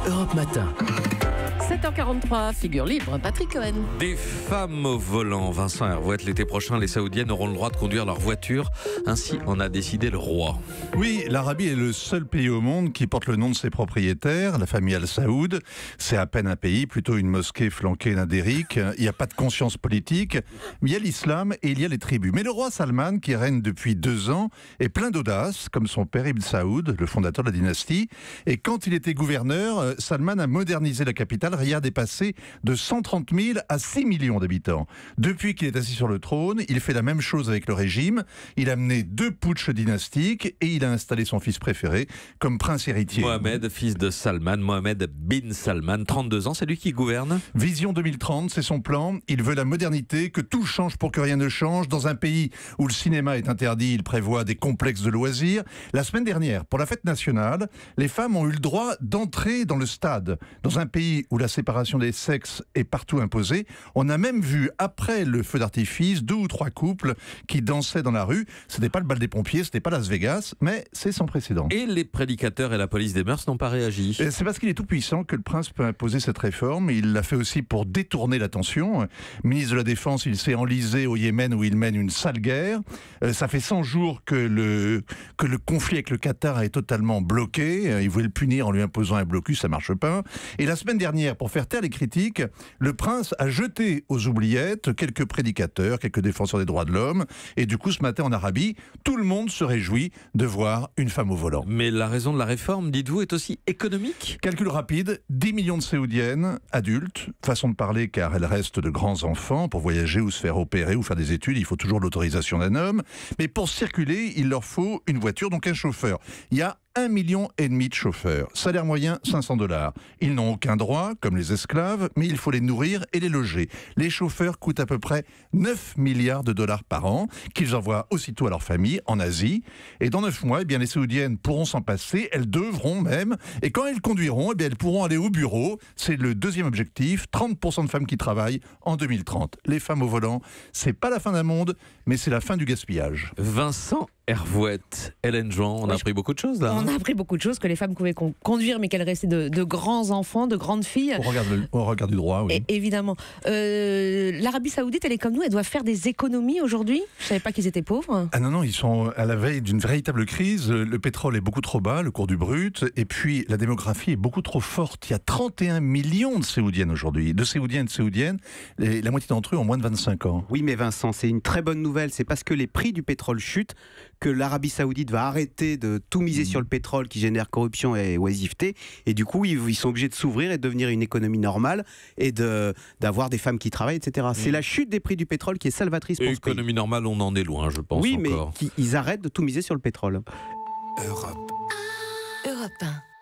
Europe Matin. 7h43, figure libre, Patrick Cohen. Des femmes au volant. Vincent Hervouet, l'été prochain, les Saoudiennes auront le droit de conduire leur voiture. Ainsi en a décidé le roi. Oui, l'Arabie est le seul pays au monde qui porte le nom de ses propriétaires, la famille Al Saoud. C'est à peine un pays, plutôt une mosquée flanquée d'un derrick. Il n'y a pas de conscience politique, mais il y a l'islam et il y a les tribus. Mais le roi Salman, qui règne depuis 2 ans, est plein d'audace, comme son père Ibn Saoud, le fondateur de la dynastie. Et quand il était gouverneur, Salman a modernisé la capitale. Riyad est passé de 130 000 à 6 millions d'habitants. Depuis qu'il est assis sur le trône, il fait la même chose avec le régime. Il a mené 2 putschs dynastiques et il a installé son fils préféré comme prince héritier. Mohamed, fils de Salman, Mohamed bin Salman, 32 ans, c'est lui qui gouverne. Vision 2030, c'est son plan. Il veut la modernité, que tout change pour que rien ne change. Dans un pays où le cinéma est interdit, il prévoit des complexes de loisirs. La semaine dernière, pour la fête nationale, les femmes ont eu le droit d'entrer dans le stade. Dans un pays où la séparation des sexes est partout imposée, on a même vu, après le feu d'artifice, 2 ou 3 couples qui dansaient dans la rue. Ce n'était pas le bal des pompiers, ce n'était pas Las Vegas, mais c'est sans précédent. Et les prédicateurs et la police des mœurs n'ont pas réagi. C'est parce qu'il est tout puissant que le prince peut imposer cette réforme. Il l'a fait aussi pour détourner l'attention. Ministre de la Défense, il s'est enlisé au Yémen où il mène une sale guerre. Ça fait 100 jours que le conflit avec le Qatar est totalement bloqué. Il voulait le punir en lui imposant un blocus, ça marche pas. Et la semaine dernière, pour faire taire les critiques, le prince a jeté aux oubliettes quelques prédicateurs, quelques défenseurs des droits de l'homme. Et du coup, ce matin en Arabie, tout le monde se réjouit de voir une femme au volant. Mais la raison de la réforme, dites-vous, est aussi économique ? Calcul rapide, 10 millions de Saoudiennes, adultes, façon de parler car elles restent de grands enfants. Pour voyager ou se faire opérer ou faire des études, il faut toujours l'autorisation d'un homme. Mais pour circuler, il leur faut une voiture, donc un chauffeur. Il y a 1,5 million de chauffeurs. Salaire moyen, 500 $. Ils n'ont aucun droit, comme les esclaves, mais il faut les nourrir et les loger. Les chauffeurs coûtent à peu près 9 milliards de dollars par an, qu'ils envoient aussitôt à leur famille en Asie. Et dans 9 mois, eh bien, les Saoudiennes pourront s'en passer, elles devront même. Et quand elles conduiront, eh bien, elles pourront aller au bureau. C'est le deuxième objectif, 30% de femmes qui travaillent en 2030. Les femmes au volant, c'est pas la fin d'un monde, mais c'est la fin du gaspillage. Vincent Hervouet, Hélène Jouan, on a appris beaucoup de choses là. On a appris beaucoup de choses, que les femmes pouvaient conduire, mais qu'elles restaient de grands enfants, de grandes filles. Au regard du droit, oui. Et, évidemment. L'Arabie Saoudite, elle est comme nous, elle doit faire des économies aujourd'hui. Je ne savais pas qu'ils étaient pauvres. Ah non, ils sont à la veille d'une véritable crise. Le pétrole est beaucoup trop bas, le cours du brut, et puis la démographie est beaucoup trop forte. Il y a 31 millions de Saoudiennes aujourd'hui, de Saoudiennes, et la moitié d'entre eux ont moins de 25 ans. Oui, mais Vincent, c'est une très bonne nouvelle. C'est parce que les prix du pétrole chutent que l'Arabie Saoudite va arrêter de tout miser sur le pétrole qui génère corruption et oisiveté. Et du coup, ils sont obligés de s'ouvrir et de devenir une économie normale et d'avoir des femmes qui travaillent, etc. C'est la chute des prix du pétrole qui est salvatrice pour ce pays. Économie normale, on en est loin, je pense. Oui, encore. mais ils arrêtent de tout miser sur le pétrole. Europe 1.